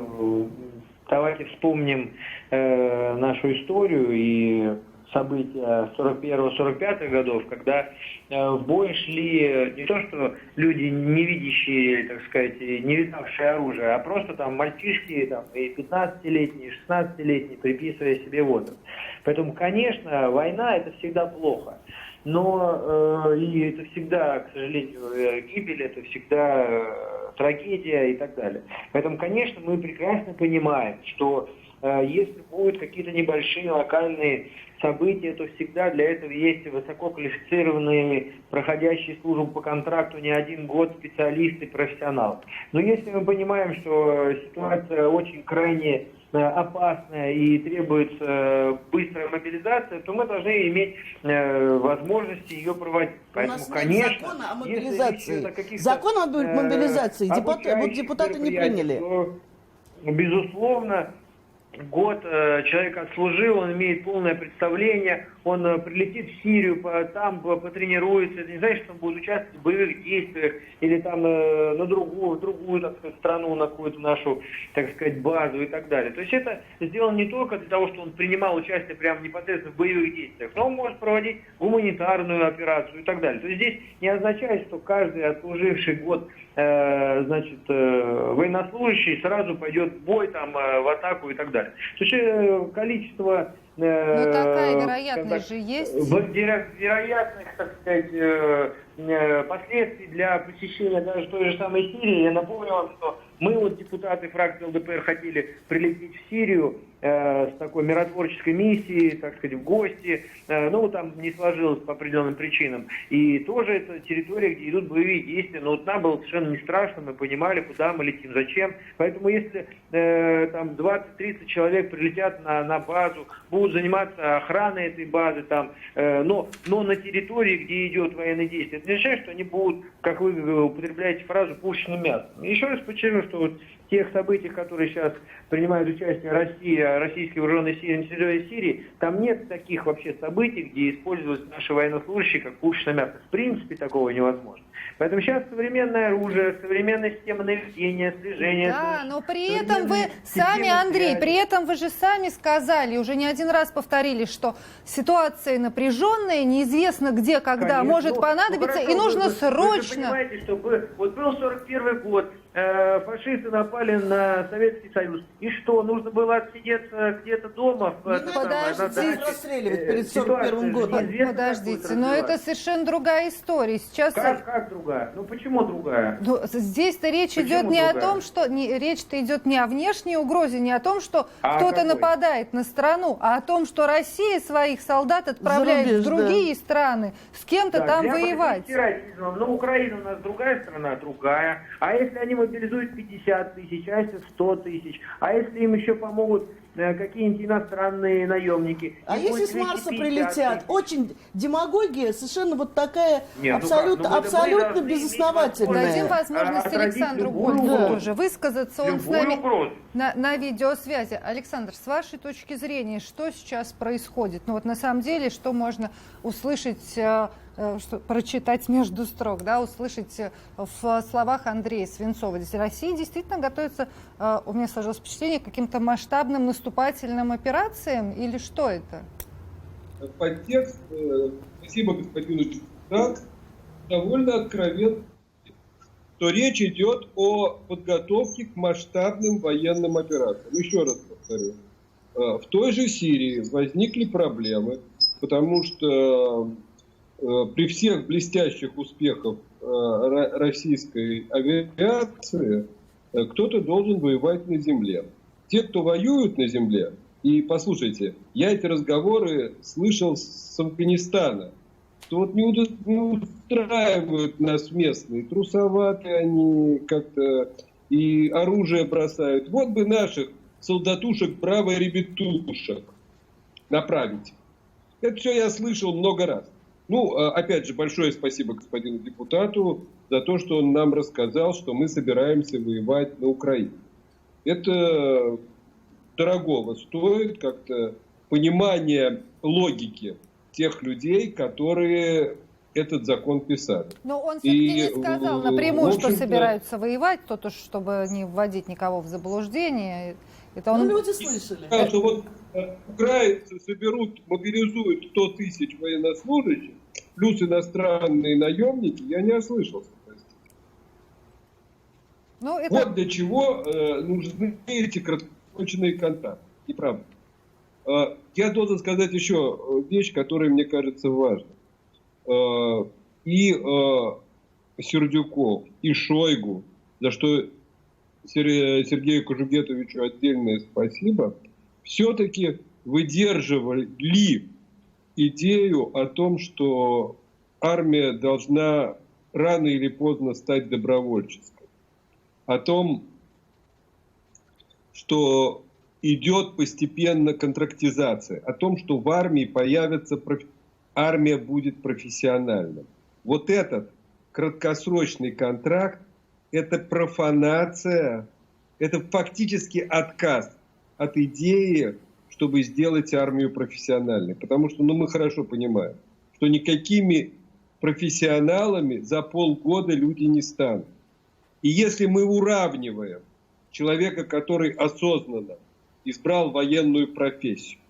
давайте вспомним нашу историю и события 41-45 годов, когда в бой шли не то что люди, не видящие, так сказать, не видавшие оружие, а просто там мальчишки, там, и 15-летние, и 16-летние, приписывая себе возраст. Поэтому, конечно, война – это всегда плохо. Но и это всегда, к сожалению, гибель, это всегда трагедия и так далее. Поэтому, конечно, мы прекрасно понимаем, что если будут какие-то небольшие локальные события, то всегда для этого есть высококвалифицированные, проходящие службу по контракту не один год специалисты, профессионалы. Но если мы понимаем, что ситуация очень крайне опасная и требуется быстрая мобилизация, то мы должны иметь возможность ее проводить. Поэтому, у нас конечно, нет закона о мобилизации. Закон о мобилизации депутаты не приняли. То, безусловно, год человек отслужил, он имеет полное представление, он прилетит в Сирию, там потренируется, это не значит, что он будет участвовать в боевых действиях или там на другую, так сказать, страну, на какую-то нашу, так сказать, базу и так далее. То есть это сделано не только для того, что он принимал участие прямо непосредственно в боевых действиях, но он может проводить гуманитарную операцию и так далее. То есть здесь не означает, что каждый отслуживший год военнослужащий сразу пойдет в бой, там, в атаку и так далее. То есть количество... такая вероятность же есть. Вероятность, так сказать, последствий для посещения даже той же самой Сирии. Я напомню вам, что мы, вот депутаты фракции ЛДПР, хотели прилететь в Сирию с такой миротворческой миссией, так сказать, в гости. Но там не сложилось по определенным причинам. И тоже это территория, где идут боевые действия. Но вот нам было совершенно не страшно, мы понимали, куда мы летим, зачем. Поэтому если там 20-30 человек прилетят на базу, будут заниматься охраной этой базы, там, но на территории, где идет военное действие, это не означает, что они будут, как вы употребляете фразу, пушечным мясом. Еще раз подчеркну, что вот в тех событиях, которые сейчас принимают участие Россия, российские вооруженные силы на территории Сирии, там нет таких вообще событий, где использовались наши военнослужащие как пушечное мясо. В принципе, такого невозможно. Поэтому сейчас современное оружие, современная система наведения, слежения. Да, но при этом вы сами, Андрей, при этом вы же сами сказали, уже не один раз повторили, что ситуация напряженная, неизвестно где, когда может понадобиться, и нужно срочно. Вы понимаете, что вот был 41 год, фашисты напали на Советский Союз. И что, нужно было отсидеться где-то дома? Подождите, расстреливать перед 41 годом. Подождите, но это совершенно другая история. Сейчас... Как другая? Ну почему другая? Ну, здесь-то речь идет не о том, что... Речь-то идет не о внешней угрозе, не о том, что кто-то нападает на страну, а о том, что Россия своих солдат отправляет в другие страны, с кем-то там воевать. Ну, Украина у нас другая страна, другая. А если они мобилизуют 50 тысяч, а если 100 тысяч, а если им еще помогут какие-нибудь иностранные наемники? А если с Марса прилетят? Очень демагогия, совершенно вот такая абсолютно безосновательная. Дадим возможность Александру Гольцу тоже высказаться. Он с нами на видеосвязи. Александр, с вашей точки зрения, что сейчас происходит? Ну вот на самом деле, что можно услышать, прочитать между строк, да, услышать в словах Андрея Свинцова. Здесь Россия действительно готовится, у меня сложилось впечатление, к каким-то масштабным наступательным операциям, или что это? Подтекст, спасибо господину депутату, довольно откровенный. что речь идет о подготовке к масштабным военным операциям. Еще раз повторю. В той же Сирии возникли проблемы, потому что при всех блестящих успехах российской авиации кто-то должен воевать на земле. Те, кто воюют на земле, и послушайте, я эти разговоры слышал с Афганистана, что вот не устраивают нас местные, трусоватые они как-то, и оружие бросают. Вот бы наших солдатушек, браво ребятушек направить. Это все я слышал много раз. Ну, опять же, большое спасибо господину депутату за то, что он нам рассказал, что мы собираемся воевать на Украине. Это дорогого стоит, как-то понимание логики тех людей, которые этот закон писали. Но он все-таки не сказал напрямую, что собираются воевать, чтобы не вводить никого в заблуждение. Это он... люди слышали. Что вот украинцы соберут, мобилизуют 100 тысяч военнослужащих, плюс иностранные наемники, я не ослышался. Ну, это... Вот для чего нужны эти краткосрочные контакты. И правда. Я должен сказать еще вещь, которая мне кажется важной. И Сердюков, и Шойгу, за что Сергею Кожугетовичу отдельное спасибо, все-таки выдерживали идею о том, что армия должна рано или поздно стать добровольческой. О том, что идет постепенно контрактизация, о том, что в армии появится армия будет профессиональной. Вот этот краткосрочный контракт – это профанация, это фактически отказ от идеи, чтобы сделать армию профессиональной. Потому что мы хорошо понимаем, что никакими профессионалами за полгода люди не станут. И если мы уравниваем человека, который осознанно избрал военную профессию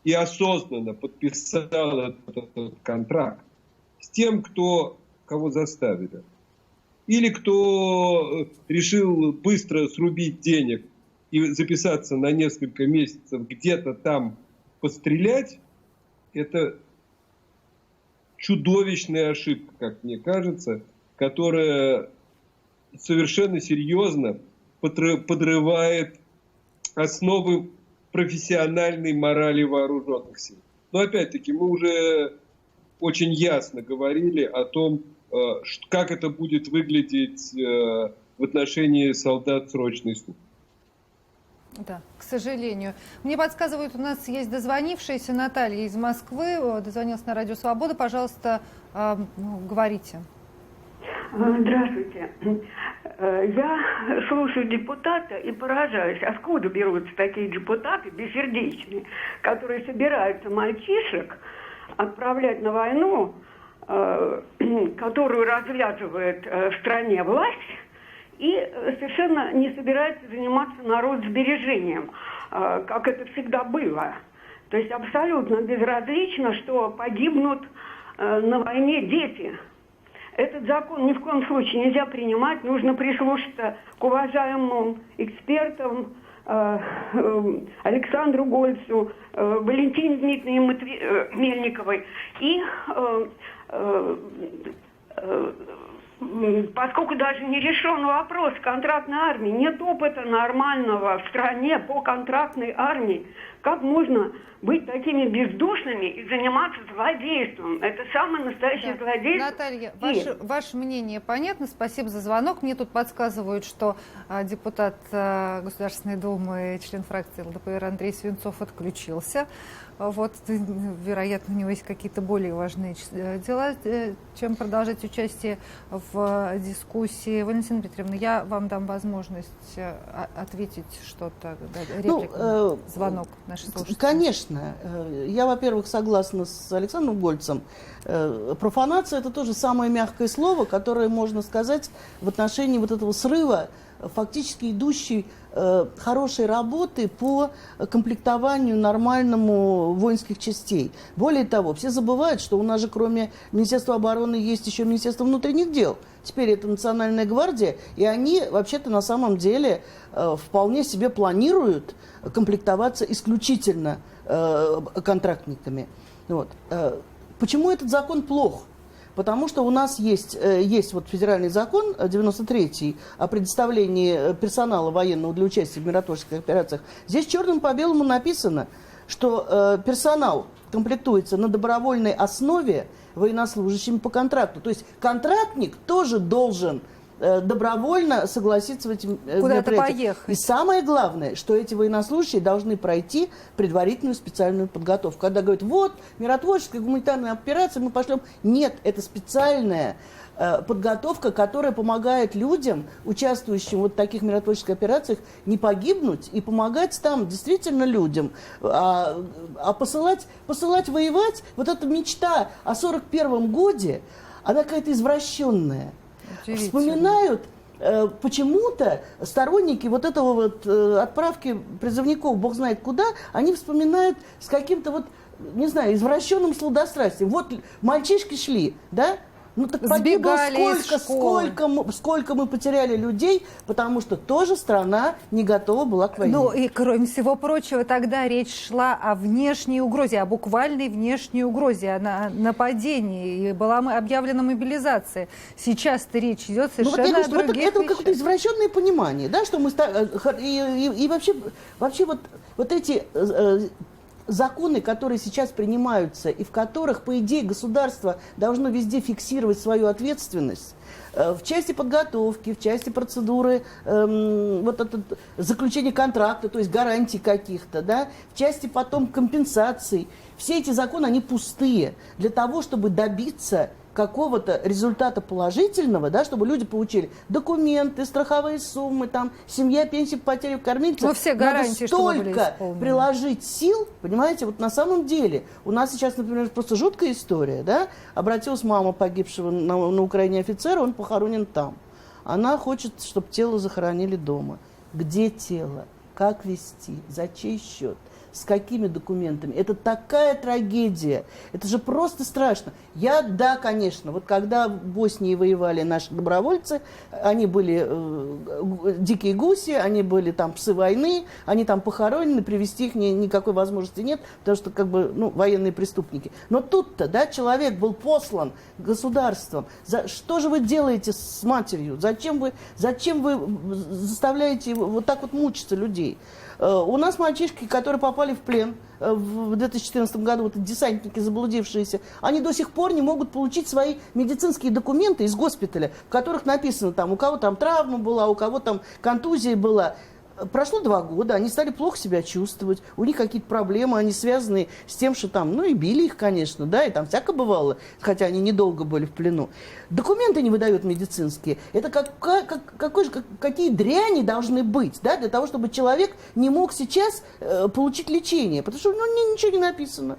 и осознанно подписал этот контракт с тем, кого заставили, или кто решил быстро срубить денег и записаться на несколько месяцев где-то там пострелять, это чудовищная ошибка, как мне кажется, которая совершенно серьезно подрывает основы профессиональной морали вооруженных сил. Но опять-таки мы уже очень ясно говорили о том, как это будет выглядеть в отношении солдат срочной службы. Да, к сожалению. Мне подсказывают, у нас есть дозвонившаяся Наталья из Москвы. Дозвонилась на Радио Свобода. Пожалуйста, говорите. Здравствуйте. Я слушаю депутата и поражаюсь, откуда берутся такие депутаты бессердечные, которые собираются мальчишек отправлять на войну, которую развязывает в стране власть, и совершенно не собирается заниматься народосбережением, как это всегда было. То есть абсолютно безразлично, что погибнут на войне дети. Этот закон ни в коем случае нельзя принимать, нужно прислушаться к уважаемым экспертам, Александру Гольцу, Валентине Дмитриевне Мельниковой. И поскольку даже не решен вопрос контрактной армии, нет опыта нормального в стране по контрактной армии, как можно быть такими бездушными и заниматься злодейством? Это самое настоящее злодейство. Наталья, ваше мнение понятно. Спасибо за звонок. Мне тут подсказывают, что депутат Государственной Думы, член фракции ЛДПР Андрей Свинцов отключился. Вот, вероятно, у него есть какие-то более важные дела, чем продолжать участие в дискуссии. Валентина Петровна, я вам дам возможность ответить что-то, реплику, звонок нашей слушательницы. Конечно. Я, во-первых, согласна с Александром Гольцем. Профанация – это тоже самое мягкое слово, которое можно сказать в отношении вот этого срыва фактически идущей хорошей работы по комплектованию нормальному воинских частей. Более того, все забывают, что у нас же кроме Министерства обороны есть еще Министерство внутренних дел. Теперь это Национальная гвардия, и они вообще-то на самом деле вполне себе планируют комплектоваться исключительно контрактниками. Вот. Почему этот закон плох? Потому что у нас есть вот федеральный закон 93-й о предоставлении персонала военного для участия в миротворческих операциях. Здесь черным по белому написано, что персонал комплектуется на добровольной основе военнослужащими по контракту. То есть контрактник тоже должен добровольно согласиться в эти куда-то поехать. И самое главное, что эти военнослужащие должны пройти предварительную специальную подготовку. Когда говорят, вот, миротворческая гуманитарная операция, мы пошлем. Нет, это специальная подготовка, которая помогает людям, участвующим в вот таких миротворческих операциях, не погибнуть и помогать там действительно людям. А посылать воевать, вот эта мечта о 41-м годе, она какая-то извращенная. Вспоминают почему-то сторонники вот этого вот отправки призывников, бог знает куда, они вспоминают с каким-то вот, не знаю, извращенным сладострастием. Вот мальчишки шли, да? Ну так погибло сколько мы потеряли людей, потому что тоже страна не готова была к войне. Ну и кроме всего прочего, тогда речь шла о внешней угрозе, о буквальной внешней угрозе, о нападении, и была объявлена мобилизация. Сейчас-то речь идет совершенно о других вещах. Это какое-то извращенное понимание, да, что мы и вообще вот эти законы, которые сейчас принимаются, и в которых, по идее, государство должно везде фиксировать свою ответственность, в части подготовки, в части процедуры вот это заключения контракта, то есть гарантий каких-то, да, в части потом компенсаций. Все эти законы, они пустые для того, чтобы добиться какого-то результата положительного, да, чтобы люди получили документы, страховые суммы, там, семья, пенсия, потери кормильца. Но все гарантии, надо столько приложить сил, понимаете, вот на самом деле. У нас сейчас, например, просто жуткая история, да, обратилась мама погибшего на Украине офицера, он похоронен там. Она хочет, чтобы тело захоронили дома. Где тело? Как везти? За чей счет? С какими документами? Это такая трагедия. Это же просто страшно. Да, конечно, вот когда в Боснии воевали наши добровольцы, они были дикие гуси, они были там псы войны, они там похоронены, привезти их никакой возможности нет, потому что как бы, военные преступники. Но тут-то, да, человек был послан государством. Что же вы делаете с матерью? Зачем вы заставляете вот так вот мучиться людей? У нас мальчишки, которые попали в плен в 2014 году, вот десантники заблудившиеся, они до сих пор не могут получить свои медицинские документы из госпиталя, в которых написано, там, у кого там травма была, у кого там контузия была. Прошло 2 года, они стали плохо себя чувствовать, у них какие-то проблемы, они связаны с тем, что там, и били их, конечно, да, и там всякое бывало, хотя они недолго были в плену. Документы не выдают медицинские. Это какие дряни должны быть, да, для того, чтобы человек не мог сейчас получить лечение, потому что ничего не написано.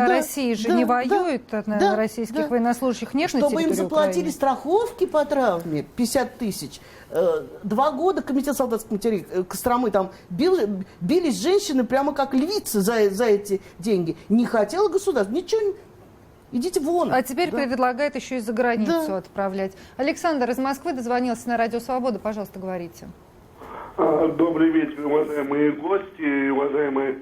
Россия же не воюет, российских военнослужащих нет на территории Чтобы им заплатили Украины. Страховки по травме 50 тысяч. 2 года комитет солдатской матерей Костромы там бились женщины прямо как львицы за эти деньги. Не хотело государство, ничего. Идите вон. А теперь предлагает еще и за границу отправлять. Александр из Москвы дозвонился на Радио Свобода. Пожалуйста, говорите. Добрый вечер, уважаемые гости, уважаемые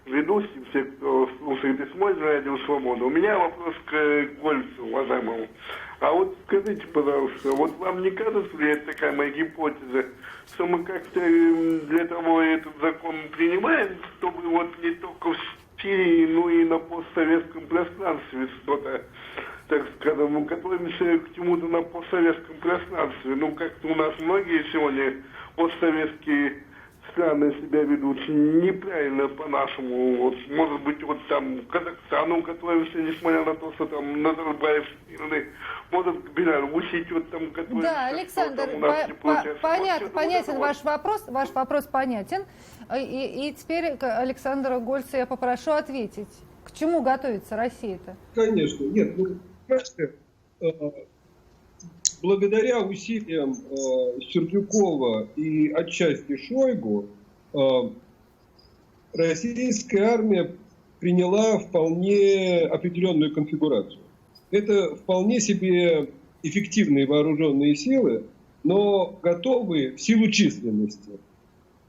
ведущие, все, кто слушает и смотрит Радио Свобода. У меня вопрос к Гольцу, уважаемому. А вот скажите, пожалуйста, вот вам не кажется ли это такая моя гипотеза, что мы как-то для того этот закон принимаем, чтобы вот не только в Сирии, но и на постсоветском пространстве что-то, так скажем, мы готовимся к чему-то на постсоветском пространстве. Как-то у нас многие сегодня постсоветские страны себя ведут неправильно по-нашему. Вот, может быть, вот там Казахстану готовимся, несмотря на то, что там Назарбаев может к Беларуси что-то там готовимся. Да, Александр, понятен ваш вопрос. Ваш вопрос понятен. И теперь Александра Гольца я попрошу ответить. К чему готовится Россия-то? Конечно. Нет, понимаете, благодаря усилиям Сердюкова и отчасти Шойгу российская армия приняла вполне определенную конфигурацию. Это вполне себе эффективные вооруженные силы, но готовые в силу численности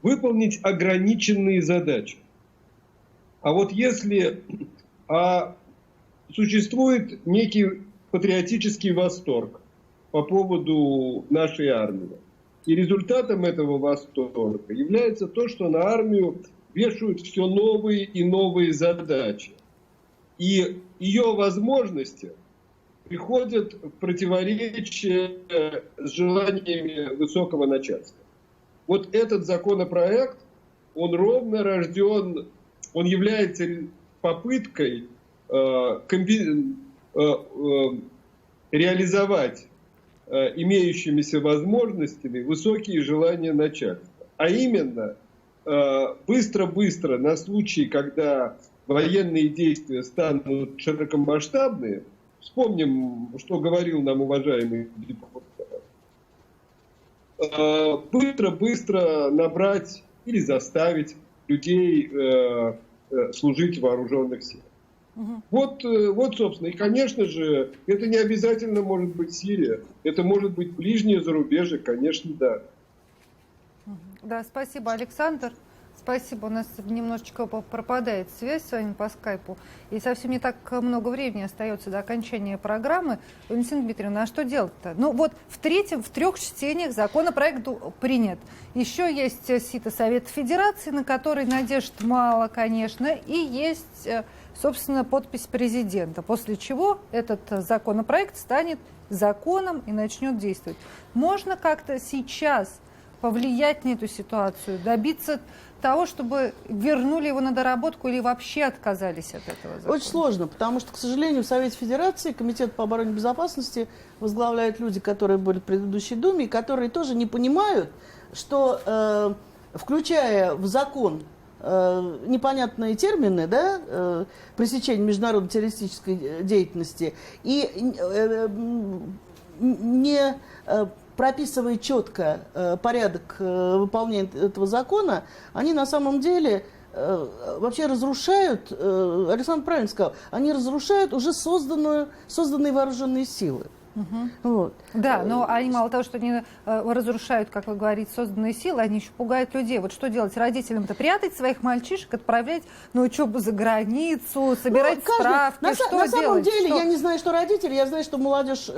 выполнить ограниченные задачи. А вот если существует некий патриотический восторг по поводу нашей армии, и результатом этого восторга является то, что на армию вешают все новые и новые задачи. И ее возможности приходят в противоречие с желаниями высокого начальства. Вот этот законопроект, он ровно рожден, он является попыткой реализовать имеющимися возможностями высокие желания начальства. А именно, быстро-быстро на случай, когда военные действия станут широкомасштабные, вспомним, что говорил нам уважаемый депутат, быстро-быстро набрать или заставить людей служить в вооруженных силах. Вот, собственно, и, конечно же, это не обязательно может быть Сирия, это может быть ближнее зарубежье, конечно, да. Да, спасибо, Александр. Спасибо, у нас немножечко пропадает связь с вами по скайпу, и совсем не так много времени остается до окончания программы. Валентина Дмитриевна, а что делать-то? Ну вот в трех чтениях законопроект принят. Еще есть сито Совета Федерации, на который надежд мало, конечно, и есть, собственно, подпись президента, после чего этот законопроект станет законом и начнет действовать. Можно как-то сейчас повлиять на эту ситуацию, добиться того, чтобы вернули его на доработку или вообще отказались от этого закона? Очень сложно, потому что, к сожалению, в Совете Федерации Комитет по обороне и безопасности возглавляют люди, которые были в предыдущей Думе, и которые тоже не понимают, что, включая в закон непонятные термины, да, пресечение международной террористической деятельности, и не прописывая четко порядок выполнения этого закона, они на самом деле вообще разрушают, Александр правильно сказал, они разрушают уже созданные вооруженные силы. Вот. Да, но они мало того, что они разрушают, как вы говорите, созданные силы, они еще пугают людей. Вот что делать родителям-то? Прятать своих мальчишек, отправлять на учебу за границу, собирать справки? На самом деле, что? я не знаю, что родители, я знаю, что молодежь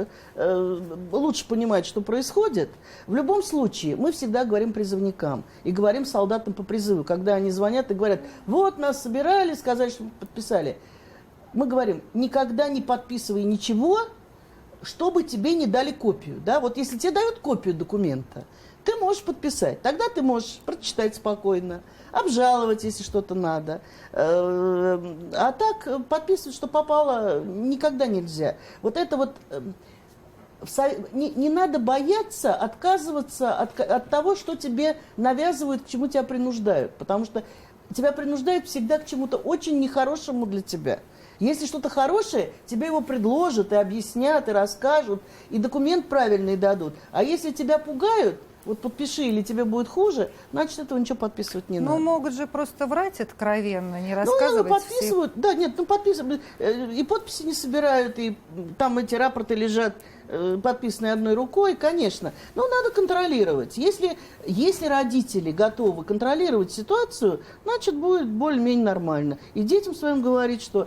лучше понимает, что происходит. В любом случае, мы всегда говорим призывникам и говорим солдатам по призыву, когда они звонят и говорят, вот нас собирали, сказали, что мы подписали. Мы говорим, никогда не подписывай ничего, чтобы тебе не дали копию. Да? Вот если тебе дают копию документа, ты можешь подписать. Тогда ты можешь прочитать спокойно, обжаловать, если что-то надо. А так подписывать, что попало, никогда нельзя. Вот это вот... Не надо бояться отказываться от того, что тебе навязывают, к чему тебя принуждают. Потому что тебя принуждают всегда к чему-то очень нехорошему для тебя. Если что-то хорошее, тебе его предложат, и объяснят, и расскажут, и документ правильный дадут. А если тебя пугают, вот подпиши, или тебе будет хуже, значит, этого ничего подписывать не надо. Ну, могут же просто врать откровенно, не рассказывать. Ну, подписывают, да, нет, подписывают, и подписи не собирают, и там эти рапорты лежат подписанные одной рукой, конечно. Но надо контролировать. Если родители готовы контролировать ситуацию, значит, будет более-менее нормально. И детям своим говорить, что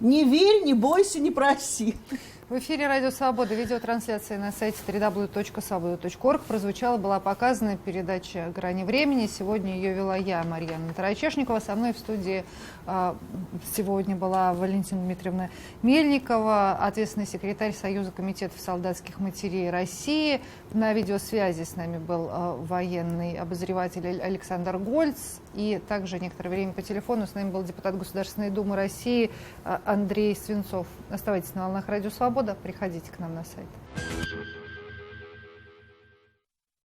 не верь, не бойся, не проси. В эфире «Радио Свобода», видеотрансляция на сайте www.svoboda.org была показана передача «Грани времени». Сегодня ее вела я, Марьяна Тарачешникова. Со мной в студии сегодня была Валентина Дмитриевна Мельникова, ответственный секретарь Союза комитетов солдатских матерей России. На видеосвязи с нами был военный обозреватель Александр Гольц. И также некоторое время по телефону с нами был депутат Государственной Думы России Андрей Свинцов. Оставайтесь на волнах «Радио Свобода», приходите к нам на сайт.